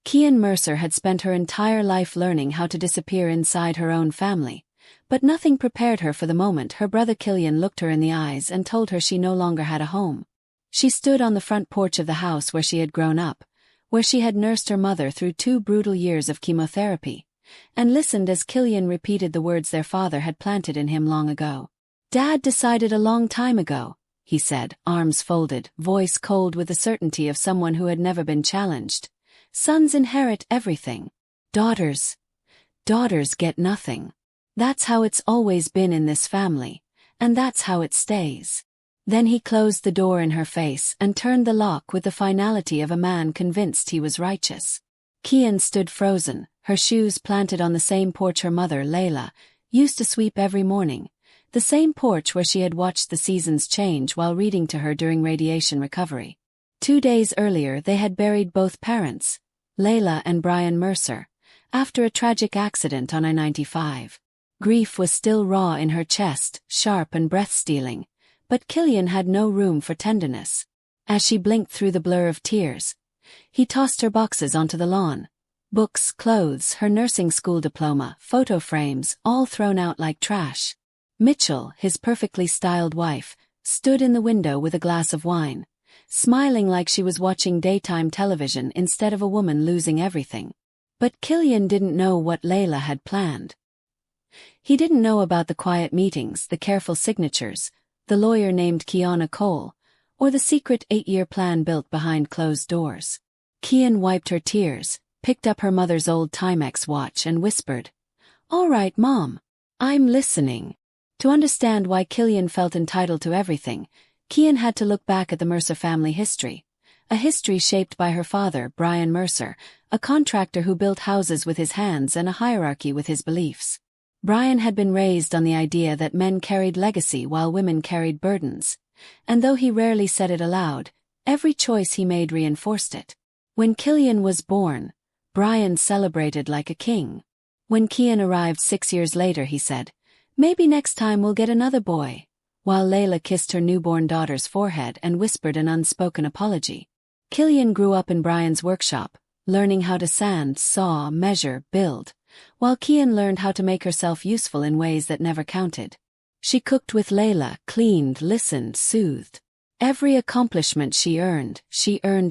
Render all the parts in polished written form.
Kian Mercer had spent her entire life learning how to disappear inside her own family, but nothing prepared her for the moment her brother Killian looked her in the eyes and told her she no longer had a home. She stood on the front porch of the house where she had grown up, where she had nursed her mother through 2 brutal years of chemotherapy, and listened as Killian repeated the words their father had planted in him long ago. "Dad decided a long time ago," he said, arms folded, voice cold with the certainty of someone who had never been challenged. "Sons inherit everything. Daughters get nothing. That's how it's always been in this family, and that's how it stays." Then he closed the door in her face and turned the lock with the finality of a man convinced he was righteous. Kian stood frozen, her shoes planted on the same porch her mother, Layla, used to sweep every morning, the same porch where she had watched the seasons change while reading to her during radiation recovery. 2 days earlier they had buried both parents, Layla and Brian Mercer, after a tragic accident on I-95. Grief was still raw in her chest, sharp and breath-stealing, but Killian had no room for tenderness. As she blinked through the blur of tears, he tossed her boxes onto the lawn. Books, clothes, her nursing school diploma, photo frames, all thrown out like trash. Mitchell, his perfectly styled wife, stood in the window with a glass of wine, smiling like she was watching daytime television instead of a woman losing everything. But Killian didn't know what Layla had planned. He didn't know about the quiet meetings, the careful signatures, the lawyer named Kiana Cole, or the secret 8-year plan built behind closed doors. Kian wiped her tears, picked up her mother's old Timex watch and whispered, "All right, Mom. I'm listening." To understand why Killian felt entitled to everything, Kian had to look back at the Mercer family history, a history shaped by her father, Brian Mercer, a contractor who built houses with his hands and a hierarchy with his beliefs. Brian had been raised on the idea that men carried legacy while women carried burdens, and though he rarely said it aloud, every choice he made reinforced it. When Killian was born, Brian celebrated like a king. When Kian arrived 6 years later, he said, "Maybe next time we'll get another boy," while Layla kissed her newborn daughter's forehead and whispered an unspoken apology. Killian grew up in Brian's workshop, learning how to sand, saw, measure, build, while Kian learned how to make herself useful in ways that never counted. She cooked with Layla, cleaned, listened, soothed. Every accomplishment she earned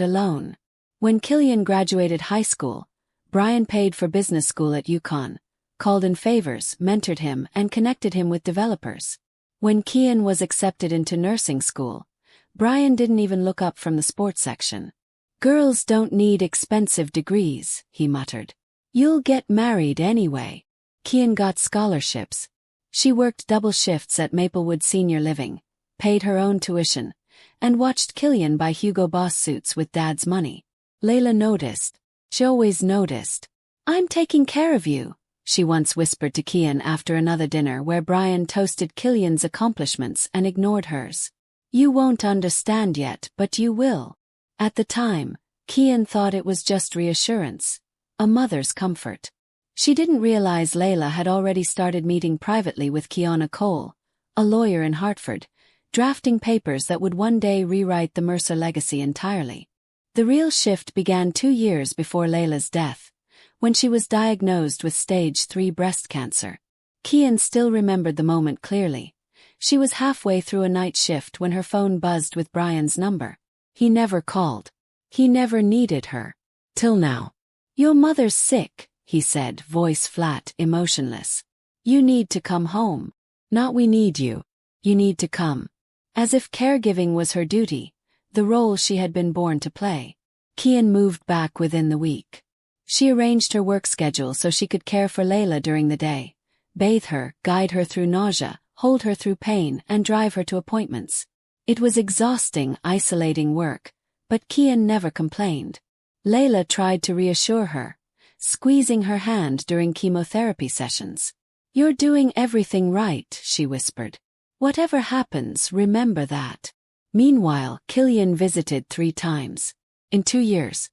alone. When Killian graduated high school, Brian paid for business school at UConn, called in favors, mentored him, and connected him with developers. When Kian was accepted into nursing school, Brian didn't even look up from the sports section. "Girls don't need expensive degrees," he muttered. "You'll get married anyway." Kian got scholarships. She worked double shifts at Maplewood Senior Living, paid her own tuition, and watched Killian buy Hugo Boss suits with Dad's money. Layla noticed. She always noticed. "I'm taking care of you," she once whispered to Kian after another dinner where Brian toasted Killian's accomplishments and ignored hers. "You won't understand yet, but you will." At the time, Kian thought it was just reassurance, a mother's comfort. She didn't realize Layla had already started meeting privately with Kiana Cole, a lawyer in Hartford, drafting papers that would one day rewrite the Mercer legacy entirely. The real shift began 2 years before Layla's death, when she was diagnosed with stage 3 breast cancer. Kian still remembered the moment clearly. She was halfway through a night shift when her phone buzzed with Brian's number. He never called. He never needed her. Till now. "Your mother's sick," he said, voice flat, emotionless. "You need to come home." Not "we need you." You need to come. As if caregiving was her duty, the role she had been born to play. Kian moved back within the week. She arranged her work schedule so she could care for Layla during the day, bathe her, guide her through nausea, hold her through pain, and drive her to appointments. It was exhausting, isolating work, but Kian never complained. Layla tried to reassure her, squeezing her hand during chemotherapy sessions. "You're doing everything right," she whispered. "Whatever happens, remember that." Meanwhile, Killian visited 3 times. In 2 years.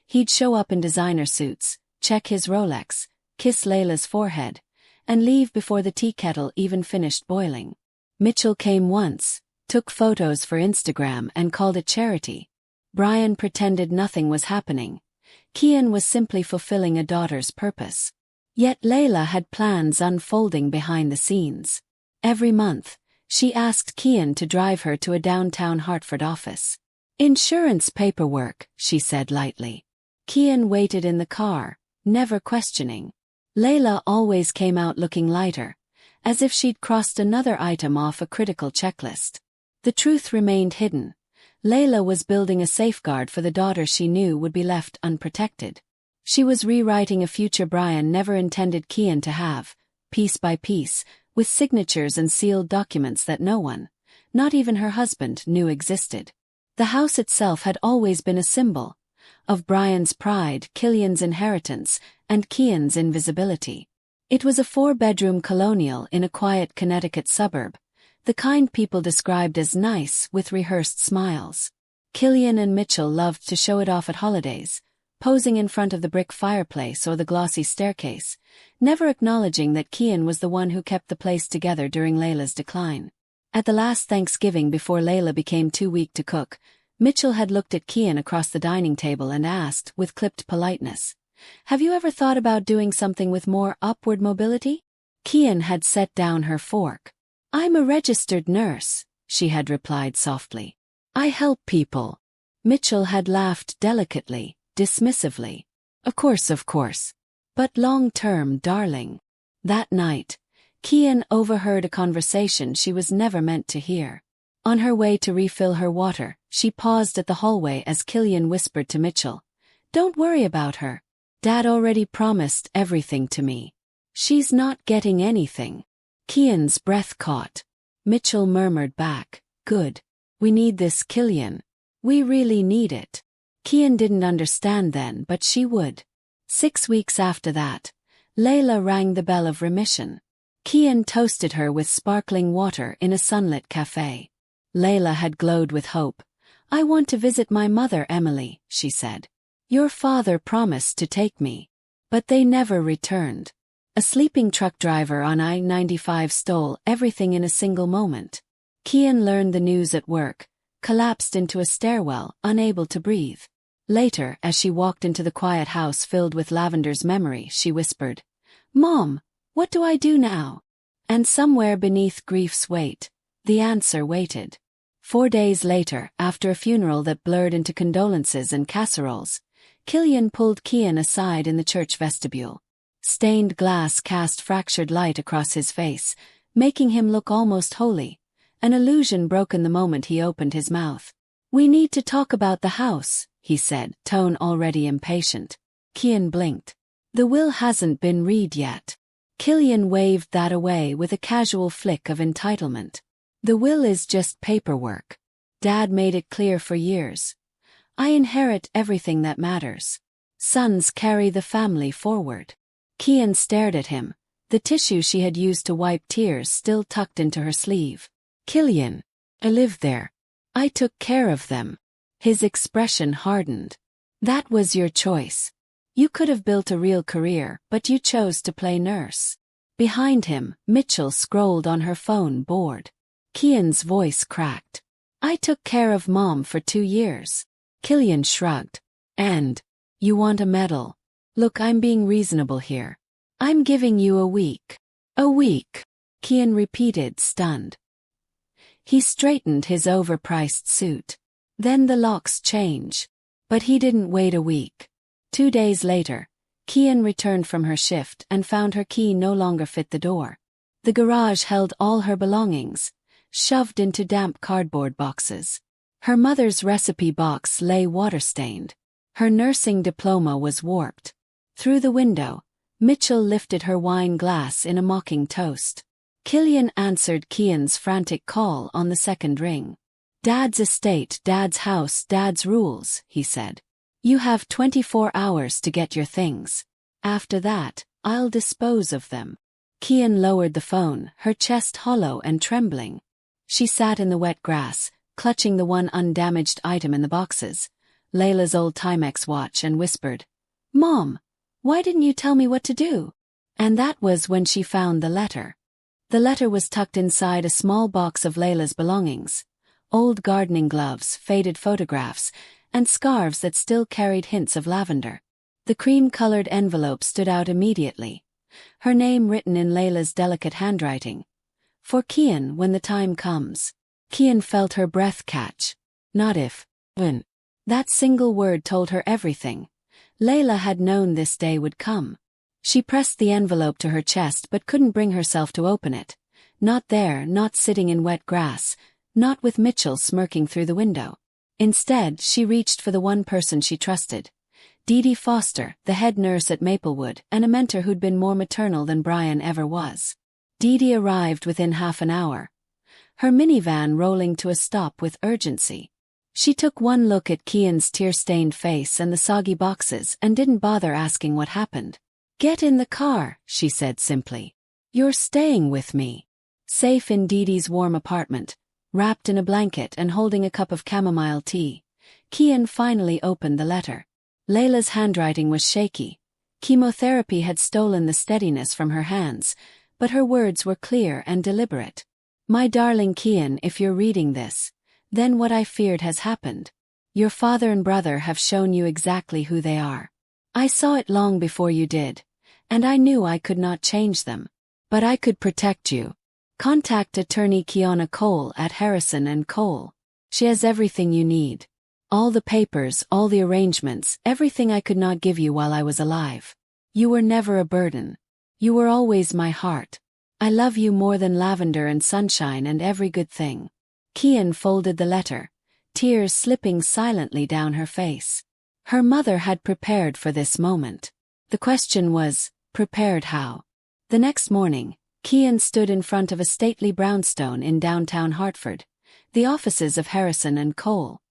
He'd show up in designer suits, check his Rolex, kiss Layla's forehead, and leave before the tea kettle even finished boiling. Mitchell came once, took photos for Instagram and called it charity. Brian pretended nothing was happening. Kian was simply fulfilling a daughter's purpose. Yet Layla had plans unfolding behind the scenes. Every month, she asked Kian to drive her to a downtown Hartford office. "Insurance paperwork," she said lightly. Kian waited in the car, never questioning. Layla always came out looking lighter, as if she'd crossed another item off a critical checklist. The truth remained hidden. Layla was building a safeguard for the daughter she knew would be left unprotected. She was rewriting a future Brian never intended Kian to have, piece by piece, with signatures and sealed documents that no one, not even her husband, knew existed. The house itself had always been a symbol of Brian's pride, Killian's inheritance, and Kian's invisibility. It was a 4-bedroom colonial in a quiet Connecticut suburb, the kind people described as nice with rehearsed smiles. Killian and Mitchell loved to show it off at holidays, posing in front of the brick fireplace or the glossy staircase, never acknowledging that Kian was the one who kept the place together during Layla's decline. At the last Thanksgiving before Layla became too weak to cook, Mitchell had looked at Kian across the dining table and asked, with clipped politeness, "Have you ever thought about doing something with more upward mobility?" Kian had set down her fork. "I'm a registered nurse," she had replied softly. "I help people." Mitchell had laughed delicately, dismissively. Of course. But long-term, darling." That night, Kian overheard a conversation she was never meant to hear. On her way to refill her water, she paused at the hallway as Killian whispered to Mitchell, "Don't worry about her. Dad already promised everything to me. She's not getting anything." Kian's breath caught. Mitchell murmured back, "Good. We need this, Killian. We really need it." Kian didn't understand then, but she would. 6 weeks after that, Layla rang the bell of remission. Kian toasted her with sparkling water in a sunlit cafe. Layla had glowed with hope. "I want to visit my mother, Emily," she said. "Your father promised to take me." But they never returned. A sleeping truck driver on I-95 stole everything in a single moment. Kian learned the news at work, collapsed into a stairwell, unable to breathe. Later, as she walked into the quiet house filled with Lavender's memory, she whispered, "Mom, what do I do now?" And somewhere beneath grief's weight, the answer waited. 4 days later, after a funeral that blurred into condolences and casseroles, Killian pulled Kian aside in the church vestibule. Stained glass cast fractured light across his face, making him look almost holy, an illusion broken the moment he opened his mouth. "We need to talk about the house," he said, tone already impatient. Kian blinked. "The will hasn't been read yet." Killian waved that away with a casual flick of entitlement. "The will is just paperwork. Dad made it clear for years. I inherit everything that matters. Sons carry the family forward." Kian stared at him, the tissue she had used to wipe tears still tucked into her sleeve. "Killian, I lived there. I took care of them." His expression hardened. "That was your choice. You could have built a real career, but you chose to play nurse." Behind him, Mitchell scrolled on her phone, bored. Kian's voice cracked. "I took care of Mom for 2 years. Killian shrugged. "And? You want a medal? Look, I'm being reasonable here. I'm giving you a week." "A week?" Kian repeated, stunned. He straightened his overpriced suit. "Then the locks change." But he didn't wait a week. 2 days later, Kian returned from her shift and found her key no longer fit the door. The garage held all her belongings, shoved into damp cardboard boxes. Her mother's recipe box lay water-stained. Her nursing diploma was warped. Through the window, Mitchell lifted her wine glass in a mocking toast. Killian answered Kian's frantic call on the second ring. "Dad's estate, Dad's house, Dad's rules," he said. "You have 24 hours to get your things. After that, I'll dispose of them." Kian lowered the phone, her chest hollow and trembling. She sat in the wet grass, clutching the one undamaged item in the boxes, Layla's old Timex watch, and whispered, "Mom, why didn't you tell me what to do?" And that was when she found the letter. The letter was tucked inside a small box of Layla's belongings, old gardening gloves, faded photographs, and scarves that still carried hints of lavender. The cream-colored envelope stood out immediately, her name written in Layla's delicate handwriting. For Kian when the time comes. Kian felt her breath catch. Not if, when. That single word told her everything. Layla had known this day would come. She pressed the envelope to her chest but couldn't bring herself to open it. Not there, not sitting in wet grass, not with Mitchell smirking through the window. Instead, she reached for the one person she trusted. Dee Foster, the head nurse at Maplewood, and a mentor who'd been more maternal than Brian ever was. Dee arrived within half an hour, her minivan rolling to a stop with urgency. She took one look at Kian's tear-stained face and the soggy boxes and didn't bother asking what happened. "Get in the car," she said simply. "You're staying with me." Safe in Dee's warm apartment, wrapped in a blanket and holding a cup of chamomile tea, Kian finally opened the letter. Layla's handwriting was shaky. Chemotherapy had stolen the steadiness from her hands, but her words were clear and deliberate. "My darling Kian, if you're reading this, then what I feared has happened. Your father and brother have shown you exactly who they are. I saw it long before you did, and I knew I could not change them. But I could protect you. Contact attorney Kiana Cole at Harrison & Cole. She has everything you need. All the papers, all the arrangements, everything I could not give you while I was alive. You were never a burden. You were always my heart. I love you more than lavender and sunshine and every good thing." Kian folded the letter, tears slipping silently down her face. Her mother had prepared for this moment. The question was, prepared how? The next morning, Kian stood in front of a stately brownstone in downtown Hartford, the offices of Harrison & Cole.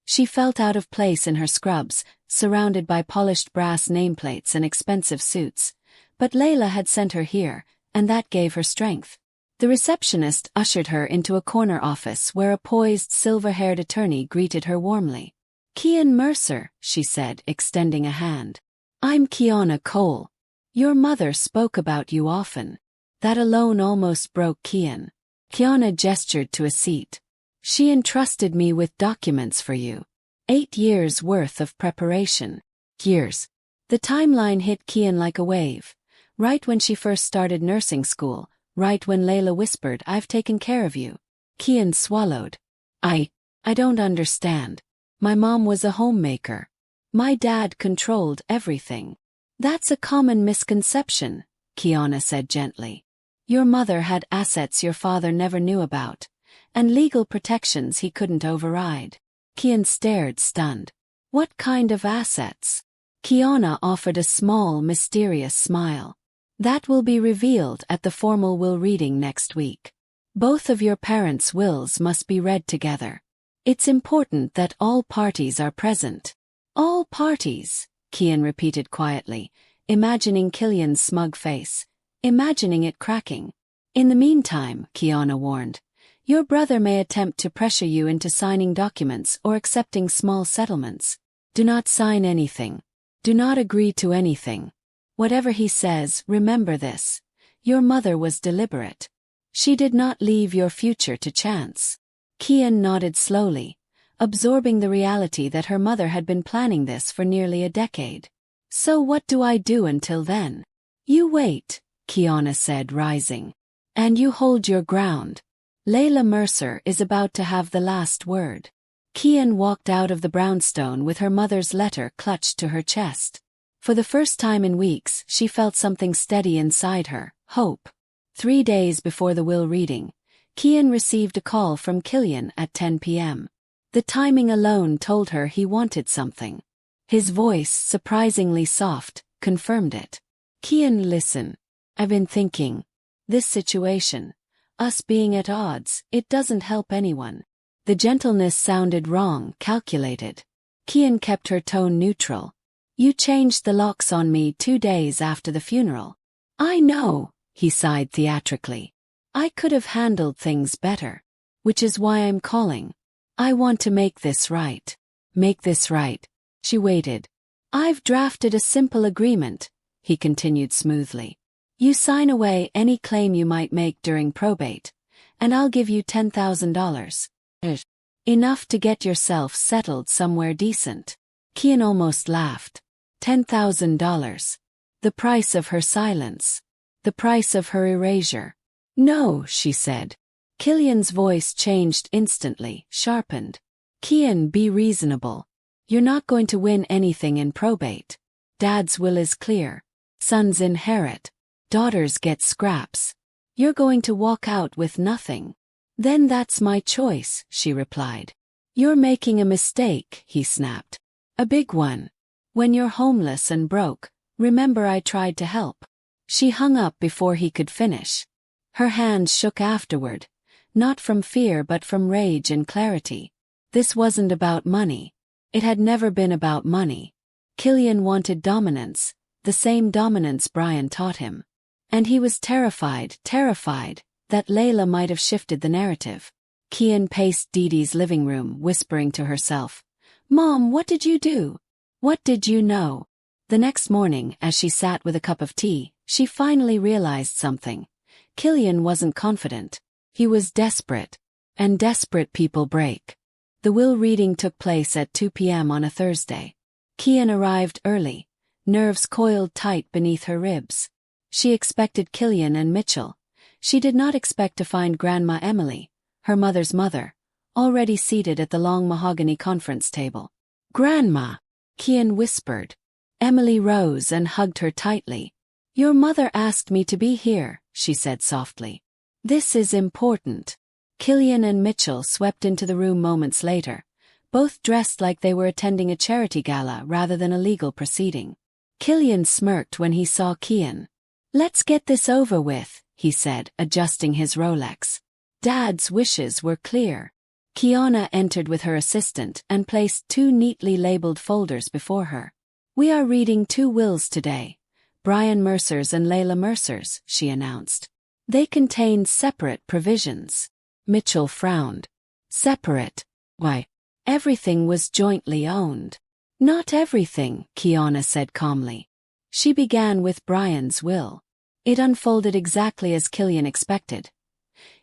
She felt out of place in her scrubs, surrounded by polished brass nameplates and expensive suits. But Layla had sent her here, and that gave her strength. The receptionist ushered her into a corner office where a poised silver-haired attorney greeted her warmly. "Kian Mercer," she said, extending a hand. "I'm Kiana Cole. Your mother spoke about you often." That alone almost broke Kian. Kiana gestured to a seat. "She entrusted me with documents for you. 8 years' worth of preparation." Years. The timeline hit Kian like a wave. Right when she first started nursing school, right when Layla whispered, "I've taken care of you." Kian swallowed. I don't understand. My mom was a homemaker. My dad controlled everything." "That's a common misconception," Kiana said gently. "Your mother had assets your father never knew about, and legal protections he couldn't override." Kian stared, stunned. "What kind of assets?" Kiana offered a small, mysterious smile. "That will be revealed at the formal will reading next week. Both of your parents' wills must be read together. It's important that all parties are present." "All parties," Kian repeated quietly, imagining Killian's smug face, imagining it cracking. "In the meantime," Kiana warned, "your brother may attempt to pressure you into signing documents or accepting small settlements. Do not sign anything. Do not agree to anything. Whatever he says, remember this. Your mother was deliberate. She did not leave your future to chance." Kian nodded slowly, absorbing the reality that her mother had been planning this for nearly a decade. "So what do I do until then?" "You wait," Kiana said, rising. "And you hold your ground. Layla Mercer is about to have the last word." Kian walked out of the brownstone with her mother's letter clutched to her chest. For the first time in weeks, she felt something steady inside her, hope. 3 days before the will reading, Kian received a call from Killian at 10 p.m. The timing alone told her he wanted something. His voice, surprisingly soft, confirmed it. "Kian, listen. I've been thinking. This situation, us being at odds, it doesn't help anyone." The gentleness sounded wrong, calculated. Kian kept her tone neutral. "You changed the locks on me 2 days after the funeral." "I know," he sighed theatrically. "I could have handled things better. Which is why I'm calling. I want to make this right." "Make this right." She waited. "I've drafted a simple agreement," he continued smoothly. "You sign away any claim you might make during probate, and I'll give you $10,000. Enough to get yourself settled somewhere decent." Kian almost laughed. $10,000. The price of her silence. The price of her erasure. No, she said. Killian's voice changed instantly, sharpened. Kian, be reasonable. You're not going to win anything in probate. Dad's will is clear. Sons inherit. Daughters get scraps. You're going to walk out with nothing. Then that's my choice, she replied. You're making a mistake, he snapped. A big one. When you're homeless and broke, remember I tried to help. She hung up before he could finish. Her hands shook afterward, not from fear but from rage and clarity. This wasn't about money. It had never been about money. Killian wanted dominance, the same dominance Brian taught him. And he was terrified that Layla might have shifted the narrative. Kian paced Dee Dee's living room, whispering to herself, "Mom, what did you do? What did you know?" The next morning, as she sat with a cup of tea, she finally realized something. Killian wasn't confident. He was desperate. And desperate people break. The will reading took place at 2 p.m. on a Thursday. Kian arrived early, nerves coiled tight beneath her ribs. She expected Killian and Mitchell. She did not expect to find Grandma Emily, her mother's mother, already seated at the long mahogany conference table. "Grandma," Kian whispered. Emily rose and hugged her tightly. "Your mother asked me to be here," she said softly. "This is important." Killian and Mitchell swept into the room moments later, both dressed like they were attending a charity gala rather than a legal proceeding. Killian smirked when he saw Kian. "Let's get this over with," he said, adjusting his Rolex. Dad's wishes were clear. Kiana entered with her assistant and placed 2 neatly labeled folders before her. "We are reading 2 wills today, Brian Mercer's and Layla Mercer's," she announced. They contained separate provisions. Mitchell frowned. "Separate? Why? Everything was jointly owned." "Not everything," Kiana said calmly. She began with Brian's will. It unfolded exactly as Killian expected.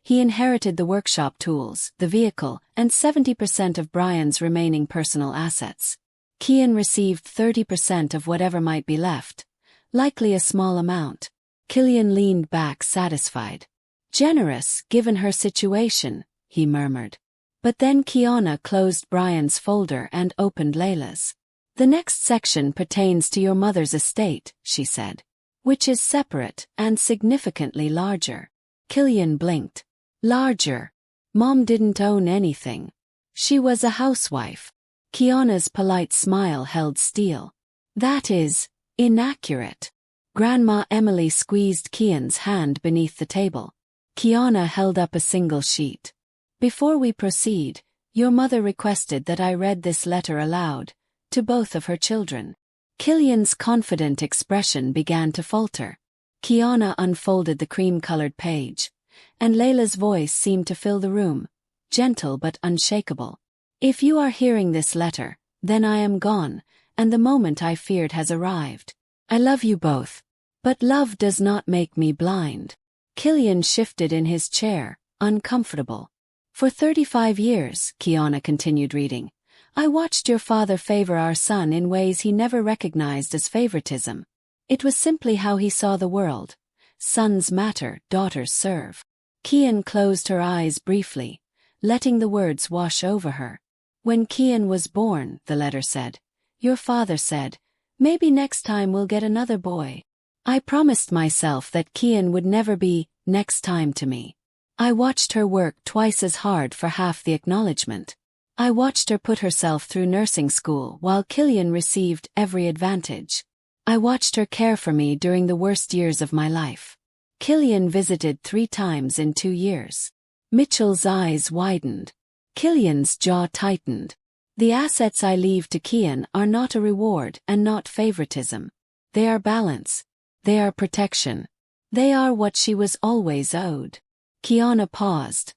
He inherited the workshop tools, the vehicle, and 70% of Brian's remaining personal assets. Kian received 30% of whatever might be left, likely a small amount. Killian leaned back satisfied. "Generous, given her situation," he murmured. But then Kiana closed Brian's folder and opened Layla's. "The next section pertains to your mother's estate," she said, "which is separate and significantly larger." Killian blinked. Larger. Mom didn't own anything. She was a housewife. Kiana's polite smile held steel. "That is inaccurate." Grandma Emily squeezed Kian's hand beneath the table. Kiana held up a single sheet. "Before we proceed, your mother requested that I read this letter aloud, to both of her children." Killian's confident expression began to falter. Kiana unfolded the cream-colored page, and Layla's voice seemed to fill the room, gentle but unshakable. "If you are hearing this letter, then I am gone, and the moment I feared has arrived. I love you both. But love does not make me blind." Killian shifted in his chair, uncomfortable. "For 35 years, Kiana continued reading, I watched your father favor our son in ways he never recognized as favoritism. It was simply how he saw the world. Sons matter, daughters serve." Kian closed her eyes briefly, letting the words wash over her. "When Kian was born," the letter said, "your father said, maybe next time we'll get another boy. I promised myself that Kian would never be next time to me. I watched her work twice as hard for half the acknowledgement. I watched her put herself through nursing school while Killian received every advantage. I watched her care for me during the worst years of my life. Killian visited 3 times in 2 years." Mitchell's eyes widened. Killian's jaw tightened. "The assets I leave to Kian are not a reward and not favoritism. They are balance. They are protection. They are what she was always owed." Kiana paused.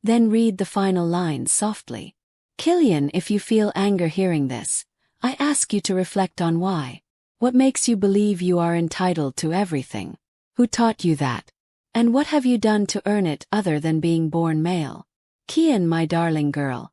"Then read the final lines softly. Killian, if you feel anger hearing this, I ask you to reflect on why. What makes you believe you are entitled to everything? Who taught you that? And what have you done to earn it other than being born male? Kian, my darling girl,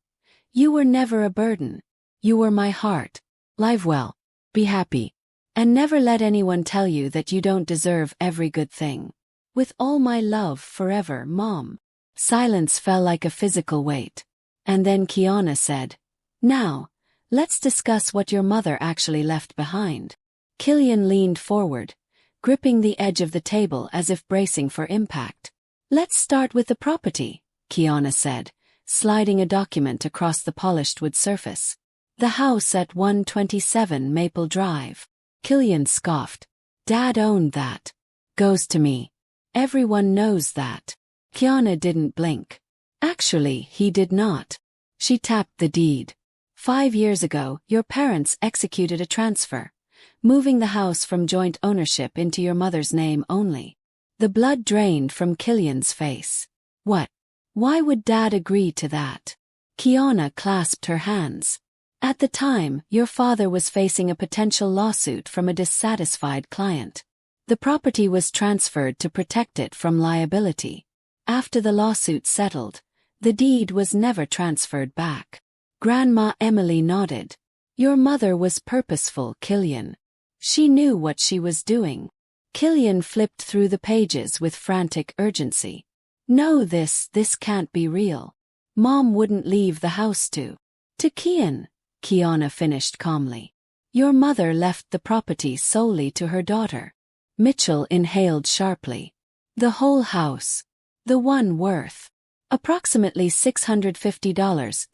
you were never a burden. You were my heart. Live well. Be happy. And never let anyone tell you that you don't deserve every good thing. With all my love forever, Mom. Silence fell like a physical weight. And then Kiana said, "Now, let's discuss what your mother actually left behind." Killian leaned forward, gripping the edge of the table as if bracing for impact. "Let's start with the property," Kiana said, sliding a document across the polished wood surface. "The house at 127 Maple Drive." Killian scoffed. "Dad owned that. Goes to me. Everyone knows that." Kiana didn't blink. "Actually, he did not." She tapped the deed. "5 years ago, your parents executed a transfer, moving the house from joint ownership into your mother's name only." The blood drained from Killian's face. "What? Why would Dad agree to that?" Kiana clasped her hands. "At the time, your father was facing a potential lawsuit from a dissatisfied client. The property was transferred to protect it from liability. After the lawsuit settled, the deed was never transferred back." Grandma Emily nodded. "Your mother was purposeful, Killian. She knew what she was doing." Killian flipped through the pages with frantic urgency. "No, this can't be real. Mom wouldn't leave the house to Kian," Kiana finished calmly. "Your mother left the property solely to her daughter." Mitchell inhaled sharply. "The whole house. The one worth approximately $650,000,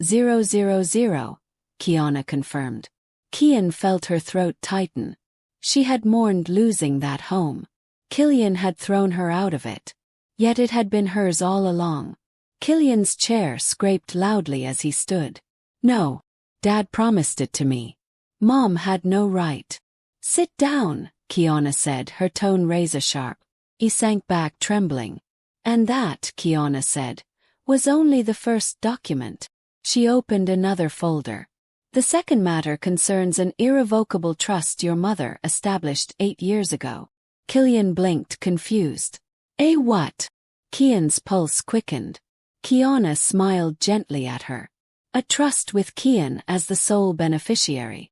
Kiana confirmed. Kian felt her throat tighten. She had mourned losing that home. Killian had thrown her out of it. Yet it had been hers all along. Killian's chair scraped loudly as he stood. "No. Dad promised it to me. Mom had no right." "Sit down," Kiana said, her tone razor-sharp. He sank back trembling. "And that," Kiana said, "was only the first document." She opened another folder. "The second matter concerns an irrevocable trust your mother established 8 years ago." Killian blinked, confused. "A what?" Kian's pulse quickened. Kiana smiled gently at her. "A trust with Kian as the sole beneficiary."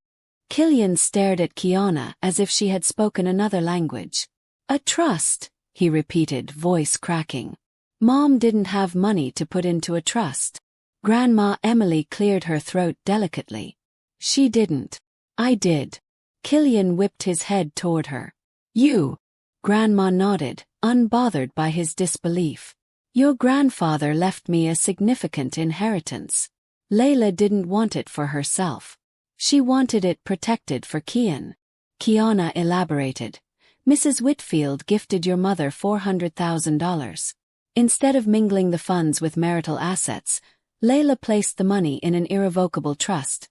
Killian stared at Kiana as if she had spoken another language. "A trust," he repeated, voice cracking. "Mom didn't have money to put into a trust." Grandma Emily cleared her throat delicately. "She didn't. I did." Killian whipped his head toward her. "You?" Grandma nodded, unbothered by his disbelief. "Your grandfather left me a significant inheritance. Layla didn't want it for herself. She wanted it protected for Kian." Kiana elaborated. "Mrs. Whitfield gifted your mother $400,000. Instead of mingling the funds with marital assets, Layla placed the money in an irrevocable trust,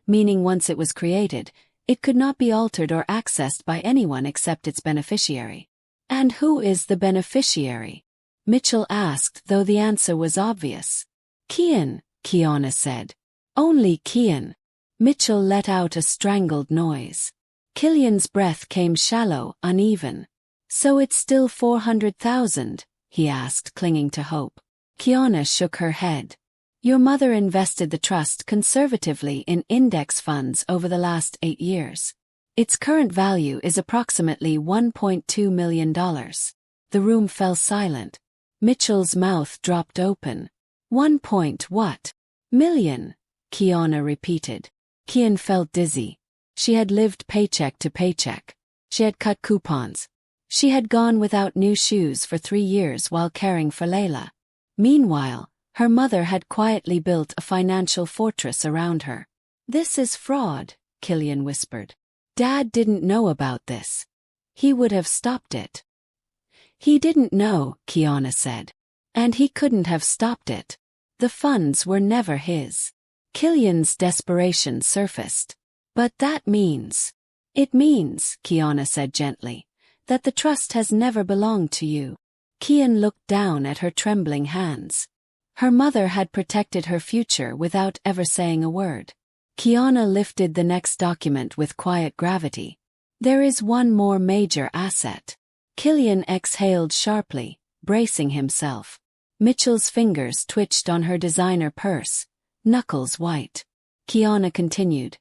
meaning once it was created, it could not be altered or accessed by anyone except its beneficiary." "And who is the beneficiary?" Mitchell asked, though the answer was obvious. "Kian," Kiana said. "Only Kian." Mitchell let out a strangled noise. Killian's breath came shallow, uneven. "So it's still 400,000, he asked, clinging to hope. Kiana shook her head. "Your mother invested the trust conservatively in index funds over the last 8 years. Its current value is approximately $1.2 million. The room fell silent. Mitchell's mouth dropped open. "1 point what? Million?" Kiana repeated. Kian felt dizzy. She had lived paycheck to paycheck. She had cut coupons. She had gone without new shoes for 3 years while caring for Layla. Meanwhile, her mother had quietly built a financial fortress around her. "This is fraud," Killian whispered. "Dad didn't know about this. He would have stopped it." "He didn't know," Kiana said. "And he couldn't have stopped it. The funds were never his." Killian's desperation surfaced. "But that means—" "It means," Kiana said gently, "that the trust has never belonged to you." Kian looked down at her trembling hands. Her mother had protected her future without ever saying a word. Kiana lifted the next document with quiet gravity. "There is one more major asset." Killian exhaled sharply, bracing himself. Mitchell's fingers twitched on her designer purse, knuckles white. Kiana continued.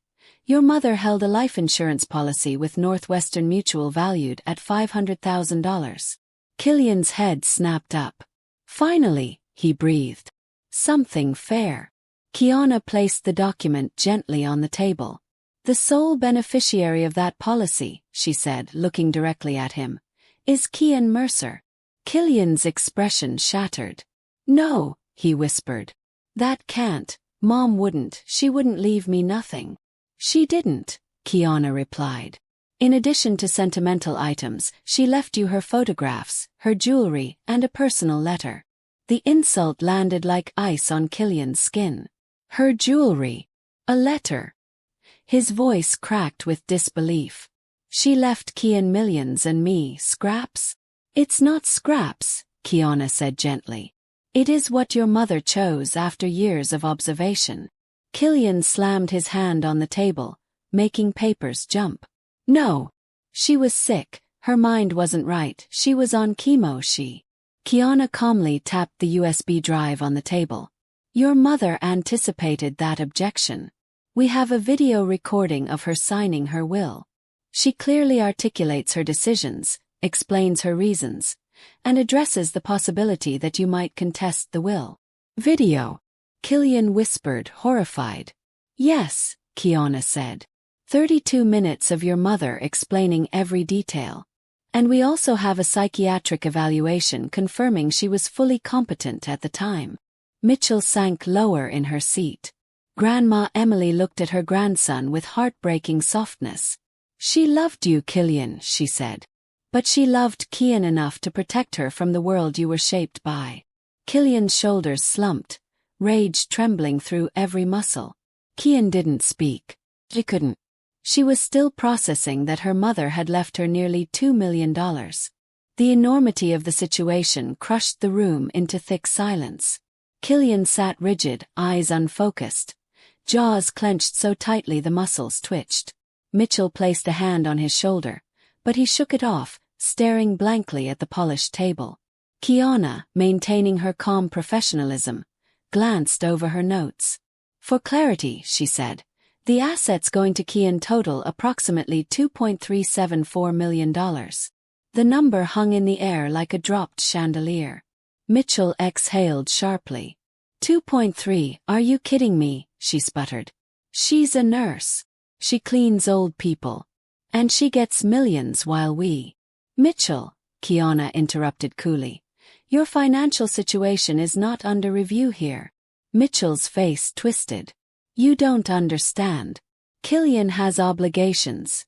Your mother held a life insurance policy with Northwestern Mutual valued at $500,000. Killian's head snapped up. Finally, he breathed. Something fair. Kiana placed the document gently on the table. The sole beneficiary of that policy, she said, looking directly at him, is Kian Mercer. Killian's expression shattered. No, he whispered. That can't. Mom wouldn't. She wouldn't leave me nothing. She didn't, Kiana replied. In addition to sentimental items, she left you her photographs, her jewelry, and a personal letter. The insult landed like ice on Killian's skin. Her jewelry. A letter. His voice cracked with disbelief. She left Kian millions and me scraps? It's not scraps, Kiana said gently. It is what your mother chose after years of observation. Killian slammed his hand on the table, making papers jump. No. She was sick, her mind wasn't right, she was on chemo. Kiana calmly tapped the USB drive on the table. Your mother anticipated that objection. We have a video recording of her signing her will. She clearly articulates her decisions, explains her reasons, and addresses the possibility that you might contest the will. Video. Killian whispered, horrified. Yes, Kiana said. 32 minutes of your mother explaining every detail. And we also have a psychiatric evaluation confirming she was fully competent at the time. Mitchell sank lower in her seat. Grandma Emily looked at her grandson with heartbreaking softness. She loved you, Killian, she said. But she loved Kian enough to protect her from the world you were shaped by. Killian's shoulders slumped, rage trembling through every muscle. Kian didn't speak. She couldn't. She was still processing that her mother had left her nearly $2 million. The enormity of the situation crushed the room into thick silence. Killian sat rigid, eyes unfocused, jaws clenched so tightly the muscles twitched. Mitchell placed a hand on his shoulder, but he shook it off, staring blankly at the polished table. Kiana, maintaining her calm professionalism, glanced over her notes. For clarity, she said, the assets going to Kian total approximately $2.374 million. The number hung in the air like a dropped chandelier. Mitchell exhaled sharply. 2.3, are you kidding me? She sputtered. She's a nurse. She cleans old people. And she gets millions while we. Mitchell, Kiana interrupted coolly. Your financial situation is not under review here. Mitchell's face twisted. You don't understand. Killian has obligations.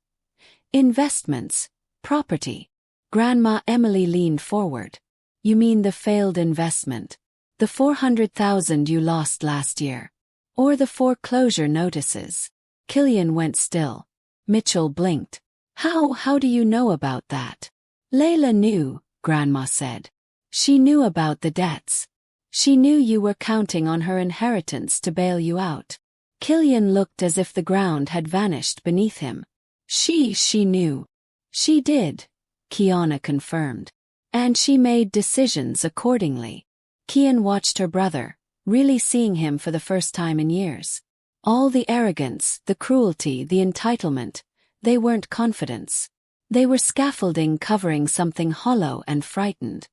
Investments. Property. Grandma Emily leaned forward. You mean the failed investment? The $400,000 you lost last year? Or the foreclosure notices? Killian went still. Mitchell blinked. How do you know about that? Layla knew, Grandma said. She knew about the debts. She knew you were counting on her inheritance to bail you out. Killian looked as if the ground had vanished beneath him. She knew. She did, Kiana confirmed. And she made decisions accordingly. Kian watched her brother, really seeing him for the first time in years. All the arrogance, the cruelty, the entitlement, they weren't confidence. They were scaffolding covering something hollow and frightened.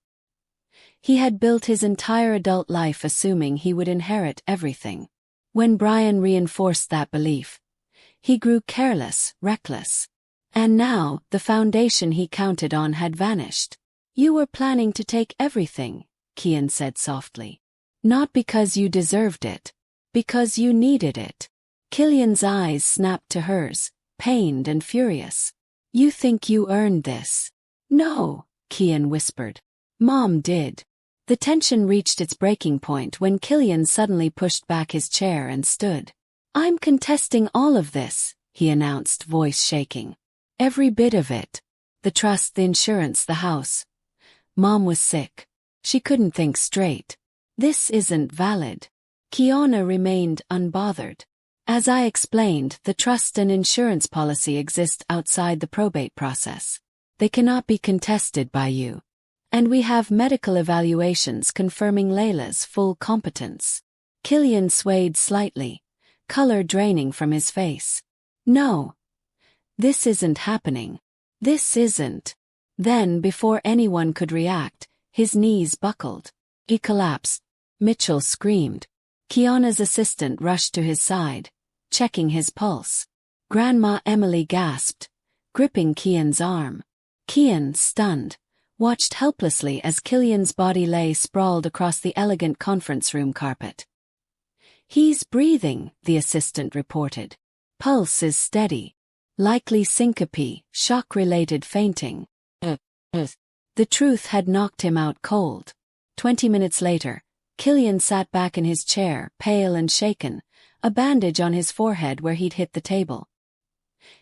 He had built his entire adult life assuming he would inherit everything. When Brian reinforced that belief, he grew careless, reckless. And now, the foundation he counted on had vanished. You were planning to take everything, Kian said softly. Not because you deserved it. Because you needed it. Killian's eyes snapped to hers, pained and furious. You think you earned this? No, Kian whispered. Mom did. The tension reached its breaking point when Killian suddenly pushed back his chair and stood. I'm contesting all of this, he announced, voice shaking. Every bit of it. The trust, the insurance, the house. Mom was sick. She couldn't think straight. This isn't valid. Kiana remained unbothered. As I explained, the trust and insurance policy exist outside the probate process. They cannot be contested by you. And we have medical evaluations confirming Layla's full competence. Killian swayed slightly, color draining from his face. No. This isn't happening. This isn't. Then, before anyone could react, his knees buckled. He collapsed. Mitchell screamed. Kiana's assistant rushed to his side, checking his pulse. Grandma Emily gasped, gripping Kian's arm. Kian, stunned, watched helplessly as Killian's body lay sprawled across the elegant conference room carpet. He's breathing, the assistant reported. Pulse is steady. Likely syncope, shock-related fainting. The truth had knocked him out cold. 20 minutes later, Killian sat back in his chair, pale and shaken, a bandage on his forehead where he'd hit the table.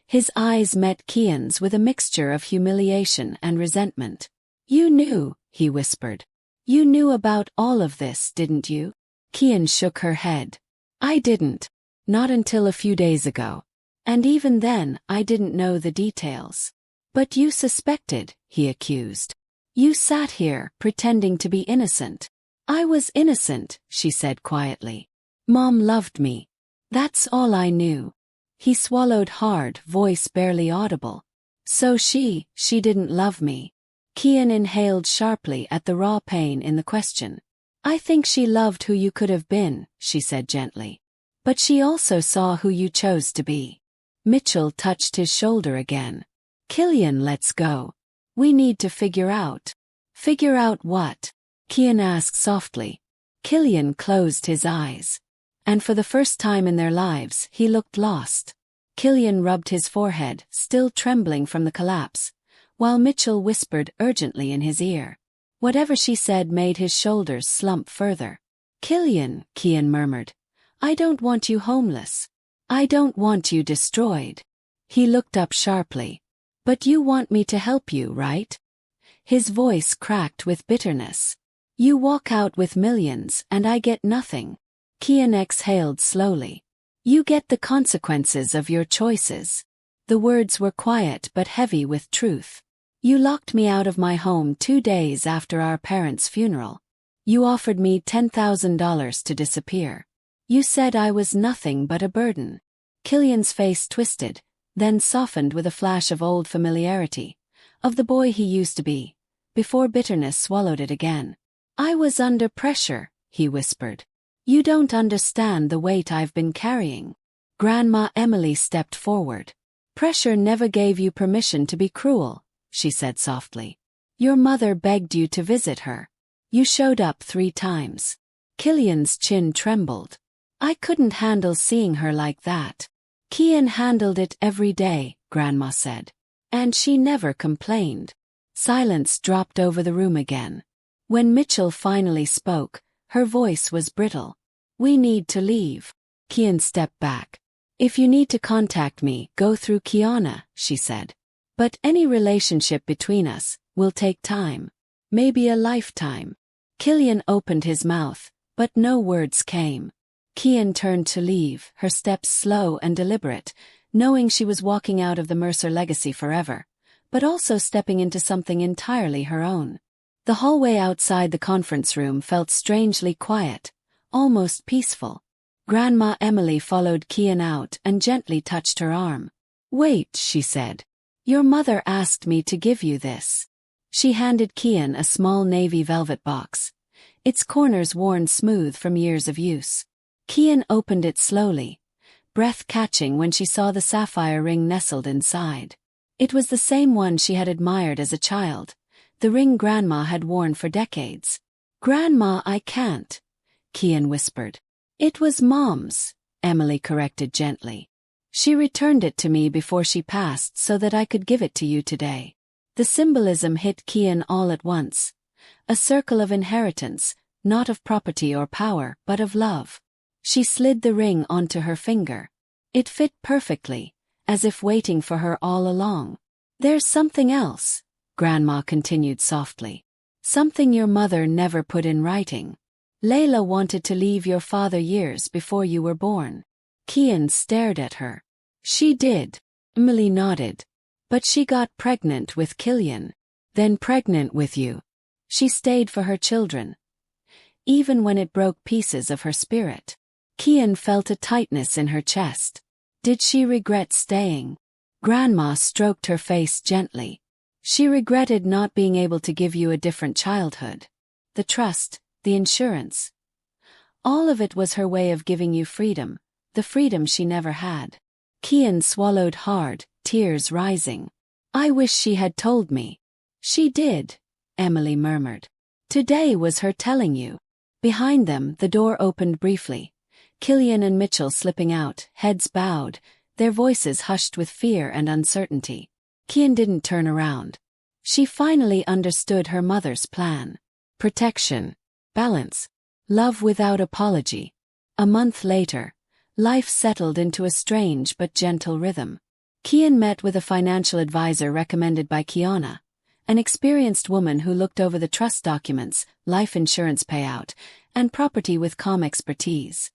His eyes met Kian's with a mixture of humiliation and resentment. "You knew," he whispered. "You knew about all of this, didn't you?" Kian shook her head. "I didn't. Not until a few days ago. And even then, I didn't know the details." "But you suspected," he accused. "You sat here, pretending to be innocent." "I was innocent," she said quietly. "Mom loved me. That's all I knew." He swallowed hard, voice barely audible. "So she didn't love me." Kian inhaled sharply at the raw pain in the question. "I think she loved who you could have been," she said gently. "But she also saw who you chose to be." Mitchell touched his shoulder again. "Killian, let's go. We need to figure out." "Figure out what?" Kian asked softly. Killian closed his eyes. And for the first time in their lives, he looked lost. Killian rubbed his forehead, still trembling from the collapse, while Mitchell whispered urgently in his ear. Whatever she said made his shoulders slump further. "Killian," Kian murmured, "I don't want you homeless. I don't want you destroyed." He looked up sharply. "But you want me to help you, right?" His voice cracked with bitterness. "You walk out with millions and I get nothing." Kian exhaled slowly. "You get the consequences of your choices." The words were quiet but heavy with truth. "You locked me out of my home 2 days after our parents' funeral. You offered me $10,000 to disappear. You said I was nothing but a burden." Killian's face twisted, then softened with a flash of old familiarity, of the boy he used to be, before bitterness swallowed it again. "I was under pressure," he whispered. "You don't understand the weight I've been carrying." Grandma Emily stepped forward. "Pressure never gave you permission to be cruel," she said softly. "Your mother begged you to visit her. You showed up 3 times. Killian's chin trembled. "I couldn't handle seeing her like that." "Kian handled it every day," Grandma said. "And she never complained." Silence dropped over the room again. When Mitchell finally spoke, her voice was brittle. "We need to leave." Kian stepped back. "If you need to contact me, go through Kiana," she said. "But any relationship between us will take time. Maybe a lifetime." Killian opened his mouth, but no words came. Kian turned to leave, her steps slow and deliberate, knowing she was walking out of the Mercer legacy forever, but also stepping into something entirely her own. The hallway outside the conference room felt strangely quiet, almost peaceful. Grandma Emily followed Kian out and gently touched her arm. "Wait," she said. "Your mother asked me to give you this." She handed Kian a small navy velvet box, its corners worn smooth from years of use. Kian opened it slowly, breath catching when she saw the sapphire ring nestled inside. It was the same one she had admired as a child, the ring Grandma had worn for decades. "Grandma, I can't," Kian whispered. "It was Mom's," Emily corrected gently. "She returned it to me before she passed so that I could give it to you today." The symbolism hit Kian all at once. A circle of inheritance, not of property or power, but of love. She slid the ring onto her finger. It fit perfectly, as if waiting for her all along. "There's something else," Grandma continued softly. "Something your mother never put in writing. Layla wanted to leave your father years before you were born." Kian stared at her. "She did." Emily nodded. "But she got pregnant with Killian. Then pregnant with you. She stayed for her children. Even when it broke pieces of her spirit." Kian felt a tightness in her chest. Did she regret staying? Grandma stroked her face gently. She regretted not being able to give you a different childhood. The trust, the insurance. All of it was her way of giving you freedom, the freedom she never had. Kian swallowed hard, tears rising. I wish she had told me. She did, Emily murmured. Today was her telling you. Behind them, the door opened briefly. Killian and Mitchell slipping out, heads bowed, their voices hushed with fear and uncertainty. Kian didn't turn around. She finally understood her mother's plan. Protection. Balance. Love without apology. A month later, life settled into a strange but gentle rhythm. Kian met with a financial advisor recommended by Kiana, an experienced woman who looked over the trust documents, life insurance payout, and property with calm expertise.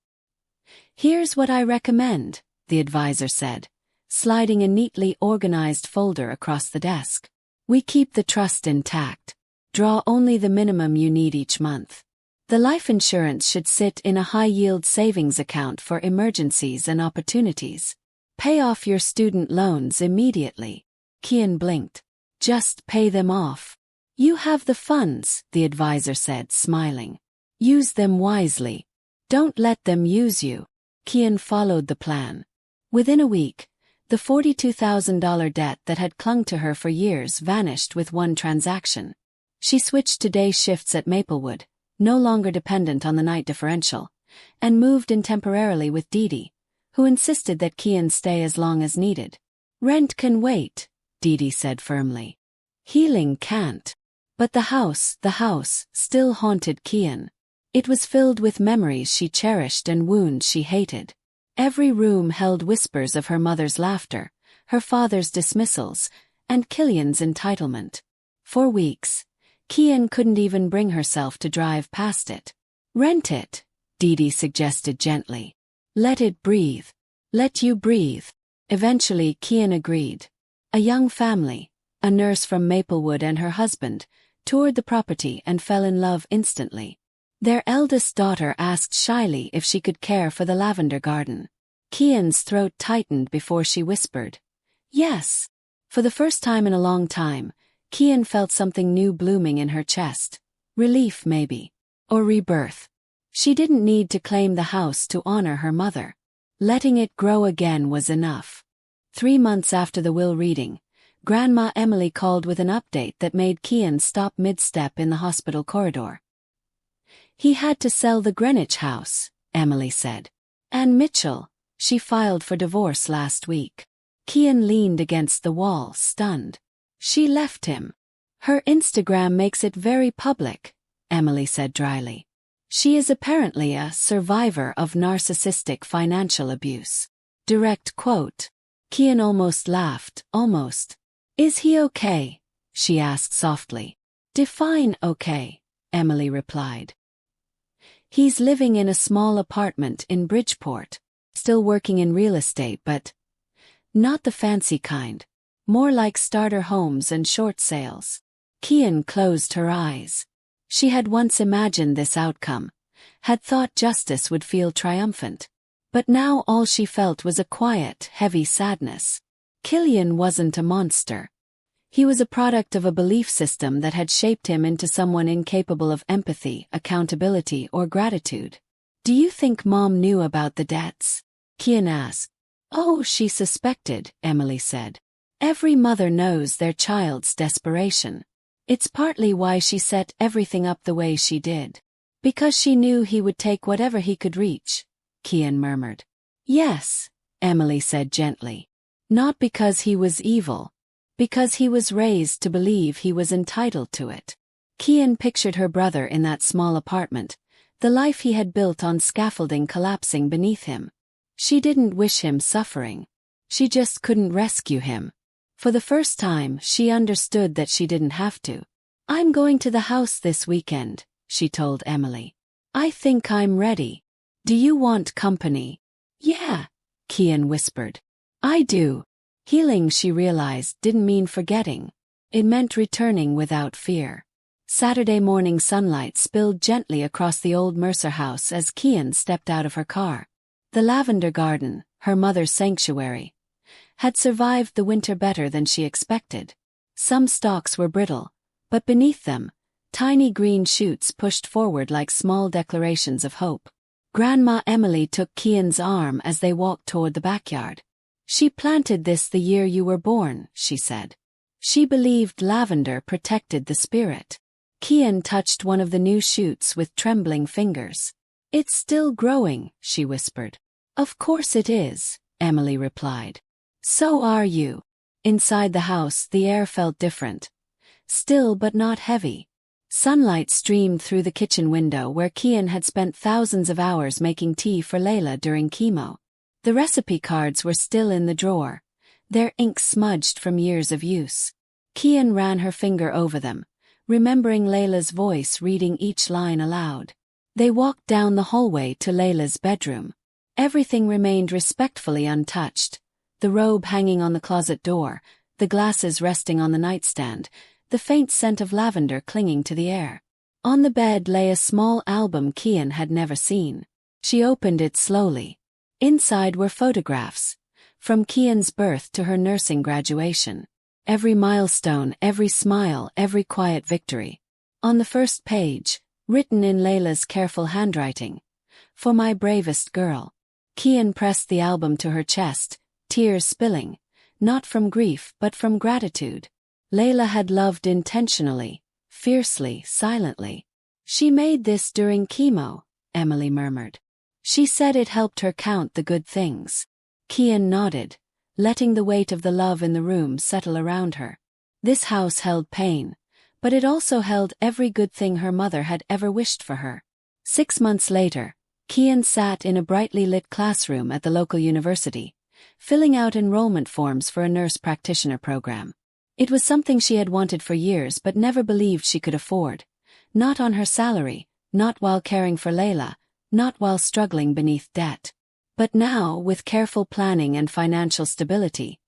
Here's what I recommend, the advisor said, sliding a neatly organized folder across the desk. We keep the trust intact. Draw only the minimum you need each month. The life insurance should sit in a high-yield savings account for emergencies and opportunities. Pay off your student loans immediately. Kian blinked. Just pay them off. You have the funds, the advisor said, smiling. Use them wisely. Don't let them use you. Kian followed the plan. Within a week, the $42,000 debt that had clung to her for years vanished with one transaction. She switched to day shifts at Maplewood, no longer dependent on the night differential, and moved in temporarily with Dee, who insisted that Kian stay as long as needed. Rent can wait, Dee said firmly. Healing can't. But the house still haunted Kian. It was filled with memories she cherished and wounds she hated. Every room held whispers of her mother's laughter, her father's dismissals, and Killian's entitlement. For weeks, Kian couldn't even bring herself to drive past it. Rent it, Dee suggested gently. Let it breathe. Let you breathe. Eventually Kian agreed. A young family, a nurse from Maplewood and her husband, toured the property and fell in love instantly. Their eldest daughter asked shyly if she could care for the lavender garden. Kian's throat tightened before she whispered, yes. For the first time in a long time, Kian felt something new blooming in her chest. Relief maybe. Or rebirth. She didn't need to claim the house to honor her mother. Letting it grow again was enough. 3 months after the will reading, Grandma Emily called with an update that made Kian stop mid-step in the hospital corridor. He had to sell the Greenwich house, Emily said. And Mitchell, she filed for divorce last week. Kian leaned against the wall, stunned. She left him. Her Instagram makes it very public, Emily said dryly. She is apparently a survivor of narcissistic financial abuse. Direct quote. Kian almost laughed, almost. Is he okay? She asked softly. Define okay, Emily replied. He's living in a small apartment in Bridgeport, still working in real estate but not the fancy kind, more like starter homes and short sales. Kian closed her eyes. She had once imagined this outcome, had thought justice would feel triumphant. But now all she felt was a quiet, heavy sadness. Killian wasn't a monster. He was a product of a belief system that had shaped him into someone incapable of empathy, accountability, or gratitude. Do you think Mom knew about the debts? Kian asked. Oh, she suspected, Emily said. Every mother knows their child's desperation. It's partly why she set everything up the way she did. Because she knew he would take whatever he could reach, Kian murmured. Yes, Emily said gently. Not because he was evil. Because he was raised to believe he was entitled to it. Kian pictured her brother in that small apartment, the life he had built on scaffolding collapsing beneath him. She didn't wish him suffering. She just couldn't rescue him. For the first time, she understood that she didn't have to. I'm going to the house this weekend, she told Emily. I think I'm ready. Do you want company? Yeah, Kian whispered. I do. Healing, she realized, didn't mean forgetting. It meant returning without fear. Saturday morning sunlight spilled gently across the old Mercer house as Kian stepped out of her car. The lavender garden, her mother's sanctuary, had survived the winter better than she expected. Some stalks were brittle, but beneath them, tiny green shoots pushed forward like small declarations of hope. Grandma Emily took Kian's arm as they walked toward the backyard. "She planted this the year you were born," she said. "She believed lavender protected the spirit." Kian touched one of the new shoots with trembling fingers. "It's still growing," she whispered. "Of course it is," Emily replied. "So are you." Inside the house, the air felt different. Still but not heavy. Sunlight streamed through the kitchen window where Kian had spent thousands of hours making tea for Layla during chemo. The recipe cards were still in the drawer, their ink smudged from years of use. Kian ran her finger over them, remembering Layla's voice reading each line aloud. They walked down the hallway to Layla's bedroom. Everything remained respectfully untouched, the robe hanging on the closet door, the glasses resting on the nightstand, the faint scent of lavender clinging to the air. On the bed lay a small album Kian had never seen. She opened it slowly. Inside were photographs, from Kian's birth to her nursing graduation. Every milestone, every smile, every quiet victory. On the first page, written in Layla's careful handwriting, "For my bravest girl." Kian pressed the album to her chest, tears spilling, not from grief but from gratitude. Layla had loved intentionally, fiercely, silently. "She made this during chemo," Emily murmured. "She said it helped her count the good things." Kian nodded, letting the weight of the love in the room settle around her. This house held pain, but it also held every good thing her mother had ever wished for her. 6 months later, Kian sat in a brightly lit classroom at the local university, filling out enrollment forms for a nurse practitioner program. It was something she had wanted for years but never believed she could afford. Not on her salary, not while caring for Layla, not while struggling beneath debt. But now, with careful planning and financial stability,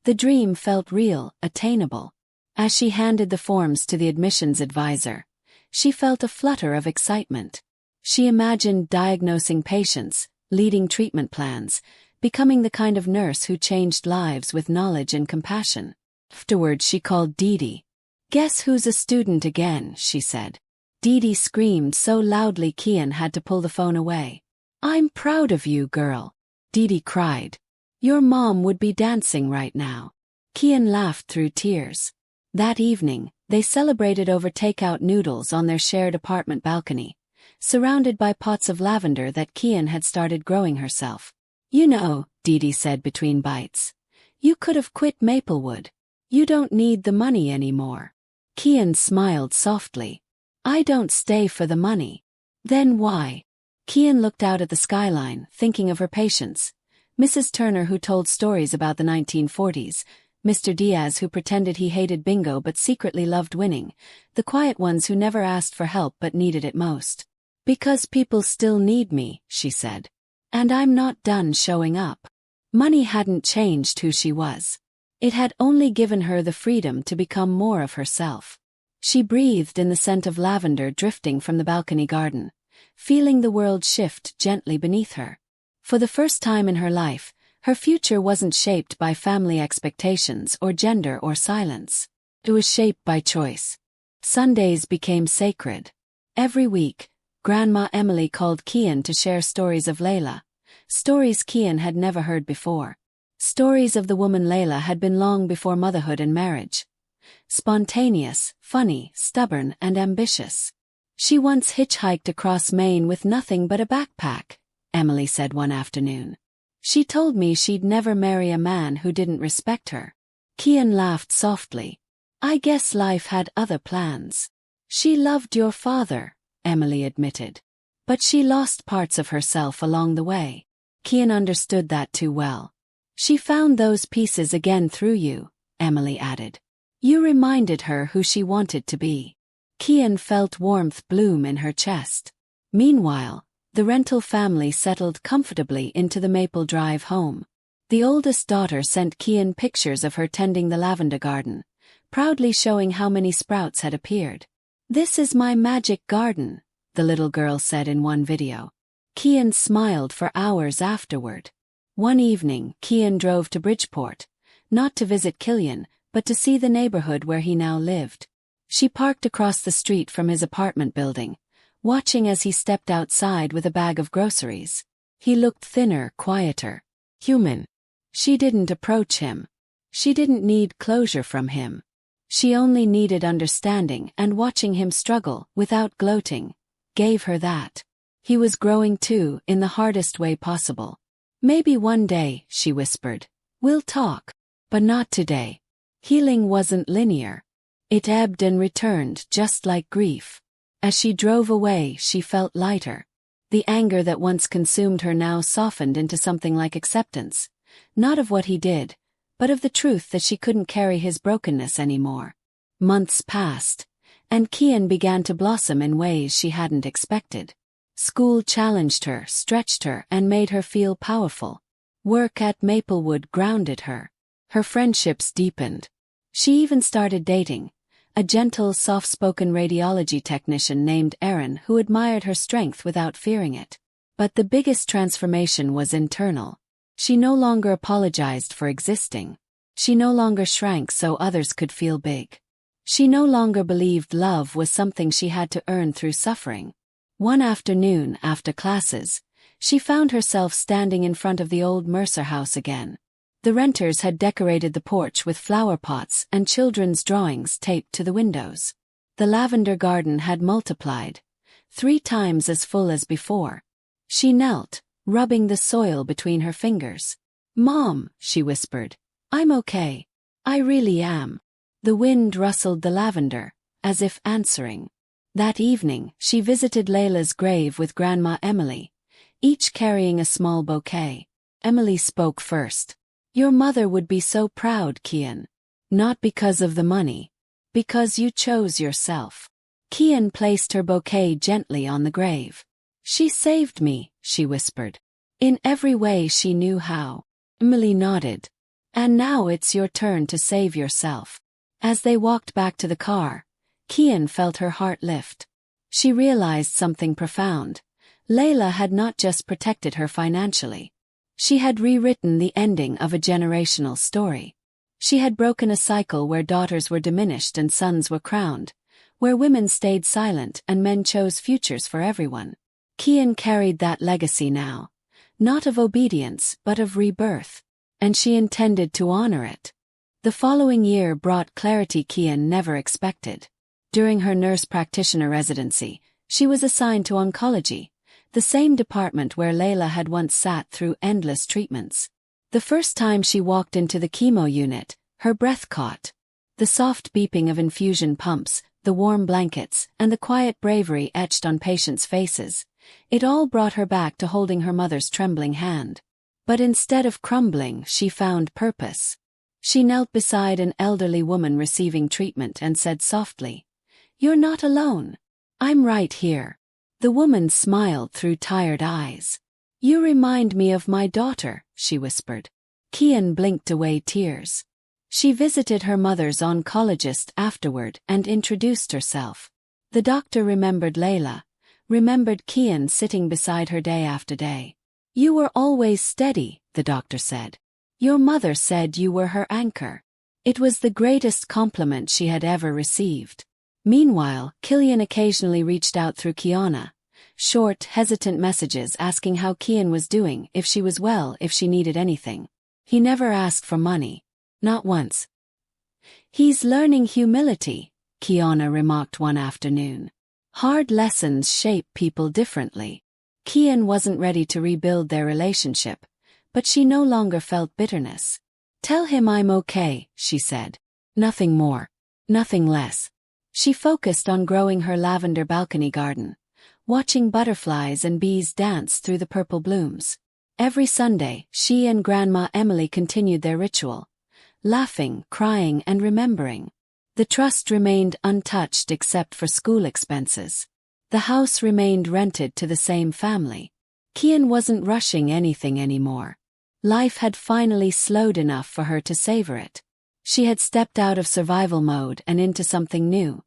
the dream felt real, attainable. As she handed the forms to the admissions advisor, she felt a flutter of excitement. She imagined diagnosing patients, leading treatment plans, becoming the kind of nurse who changed lives with knowledge and compassion. Afterwards she called Didi. "Guess who's a student again," she said. Didi screamed so loudly Kian had to pull the phone away. "I'm proud of you, girl," Didi cried. "Your mom would be dancing right now." Kian laughed through tears. That evening, they celebrated over takeout noodles on their shared apartment balcony, surrounded by pots of lavender that Kian had started growing herself. "You know," Didi said between bites, "you could have quit Maplewood. You don't need the money anymore." Kian smiled softly. "I don't stay for the money." "Then why?" Kian looked out at the skyline, thinking of her patients. Mrs. Turner, who told stories about the 1940s, Mr. Diaz, who pretended he hated bingo but secretly loved winning, the quiet ones who never asked for help but needed it most. "Because people still need me," she said. "And I'm not done showing up." Money hadn't changed who she was. It had only given her the freedom to become more of herself. She breathed in the scent of lavender drifting from the balcony garden, feeling the world shift gently beneath her. For the first time in her life, her future wasn't shaped by family expectations or gender or silence. It was shaped by choice. Sundays became sacred. Every week, Grandma Emily called Kian to share stories of Layla, stories Kian had never heard before. Stories of the woman Layla had been long before motherhood and marriage. Spontaneous, funny, stubborn, and ambitious. "She once hitchhiked across Maine with nothing but a backpack," Emily said one afternoon. "She told me she'd never marry a man who didn't respect her." Kian laughed softly. "I guess life had other plans." "She loved your father," Emily admitted. "But she lost parts of herself along the way." Kian understood that too well. "She found those pieces again through you," Emily added. "You reminded her who she wanted to be." Kian felt warmth bloom in her chest. Meanwhile, the rental family settled comfortably into the Maple Drive home. The oldest daughter sent Kian pictures of her tending the lavender garden, proudly showing how many sprouts had appeared. "This is my magic garden," the little girl said in one video. Kian smiled for hours afterward. One evening, Kian drove to Bridgeport, not to visit Killian, but to see the neighborhood where he now lived. She parked across the street from his apartment building, watching as he stepped outside with a bag of groceries. He looked thinner, quieter, human. She didn't approach him. She didn't need closure from him. She only needed understanding, and watching him struggle, without gloating, gave her that. He was growing too, in the hardest way possible. "Maybe one day," she whispered. "We'll talk. But not today." Healing wasn't linear. It ebbed and returned, just like grief. As she drove away, she felt lighter. The anger that once consumed her now softened into something like acceptance, not of what he did, but of the truth that she couldn't carry his brokenness anymore. Months passed, and Kian began to blossom in ways she hadn't expected. School challenged her, stretched her, and made her feel powerful. Work at Maplewood grounded her. Her friendships deepened. She even started dating a gentle, soft-spoken radiology technician named Erin who admired her strength without fearing it. But the biggest transformation was internal. She no longer apologized for existing. She no longer shrank so others could feel big. She no longer believed love was something she had to earn through suffering. One afternoon, after classes, she found herself standing in front of the old Mercer house again. The renters had decorated the porch with flower pots and children's drawings taped to the windows. The lavender garden had multiplied, 3 times as full as before. She knelt, rubbing the soil between her fingers. "Mom," she whispered, "I'm okay. I really am." The wind rustled the lavender, as if answering. That evening, she visited Layla's grave with Grandma Emily, each carrying a small bouquet. Emily spoke first. "Your mother would be so proud, Kian. Not because of the money. Because you chose yourself." Kian placed her bouquet gently on the grave. "She saved me," she whispered. "In every way she knew how." Emily nodded. "And now it's your turn to save yourself." As they walked back to the car, Kian felt her heart lift. She realized something profound. Layla had not just protected her financially. She had rewritten the ending of a generational story. She had broken a cycle where daughters were diminished and sons were crowned, where women stayed silent and men chose futures for everyone. Kian carried that legacy now, not of obedience but of rebirth, and she intended to honor it. The following year brought clarity Kian never expected. During her nurse practitioner residency, she was assigned to oncology, the same department where Layla had once sat through endless treatments. The first time she walked into the chemo unit, her breath caught. The soft beeping of infusion pumps, the warm blankets, and the quiet bravery etched on patients' faces, it all brought her back to holding her mother's trembling hand. But instead of crumbling, she found purpose. She knelt beside an elderly woman receiving treatment and said softly, "You're not alone. I'm right here." The woman smiled through tired eyes. "You remind me of my daughter," she whispered. Kian blinked away tears. She visited her mother's oncologist afterward and introduced herself. The doctor remembered Layla, remembered Kian sitting beside her day after day. "You were always steady," the doctor said. "Your mother said you were her anchor." It was the greatest compliment she had ever received. Meanwhile, Killian occasionally reached out through Kiana. Short, hesitant messages asking how Kian was doing, if she was well, if she needed anything. He never asked for money. Not once. "He's learning humility," Kiana remarked one afternoon. Hard lessons shape people differently. Kian wasn't ready to rebuild their relationship, but she no longer felt bitterness. "Tell him I'm okay," she said. Nothing more. Nothing less. She focused on growing her lavender balcony garden, watching butterflies and bees dance through the purple blooms. Every Sunday, she and Grandma Emily continued their ritual, laughing, crying, and remembering. The trust remained untouched except for school expenses. The house remained rented to the same family. Kian wasn't rushing anything anymore. Life had finally slowed enough for her to savor it. She had stepped out of survival mode and into something new.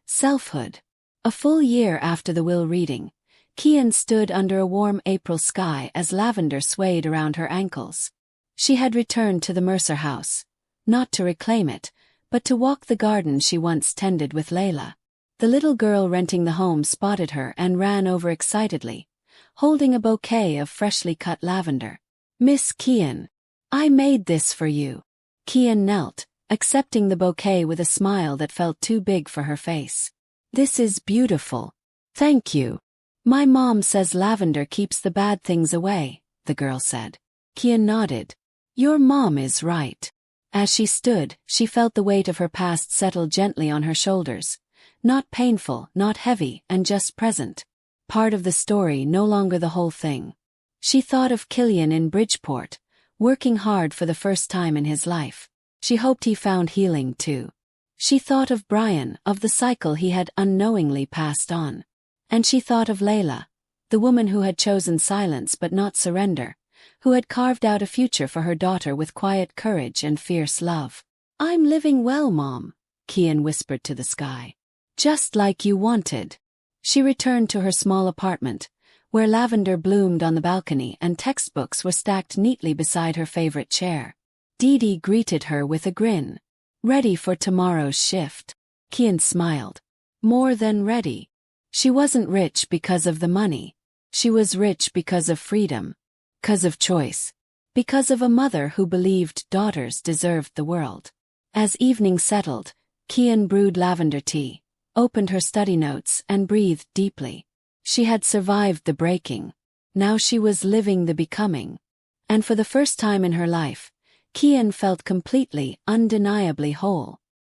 Selfhood. A full year after the will reading, Kian stood under a warm April sky as lavender swayed around her ankles. She had returned to the Mercer house, not to reclaim it, but to walk the garden she once tended with Layla. The little girl renting the home spotted her and ran over excitedly, holding a bouquet of freshly cut lavender. "Miss Kian, I made this for you." Kian knelt, accepting the bouquet with a smile that felt too big for her face. "This is beautiful. Thank you. My mom says lavender keeps the bad things away," the girl said. Kian nodded. "Your mom is right." As she stood, she felt the weight of her past settle gently on her shoulders. Not painful, not heavy, and just present. Part of the story, no longer the whole thing. She thought of Killian in Bridgeport, working hard for the first time in his life. She hoped he found healing too. She thought of Brian, of the cycle he had unknowingly passed on. And she thought of Layla, the woman who had chosen silence but not surrender, who had carved out a future for her daughter with quiet courage and fierce love. "I'm living well, Mom," Kian whispered to the sky. "Just like you wanted." She returned to her small apartment, where lavender bloomed on the balcony and textbooks were stacked neatly beside her favorite chair. Dee greeted her with a grin. "Ready for tomorrow's shift?" Kian smiled. More than ready. She wasn't rich because of the money. She was rich because of freedom. Because of choice. Because of a mother who believed daughters deserved the world. As evening settled, Kian brewed lavender tea, opened her study notes and breathed deeply. She had survived the breaking. Now she was living the becoming. And for the first time in her life, Kian felt completely, undeniably whole.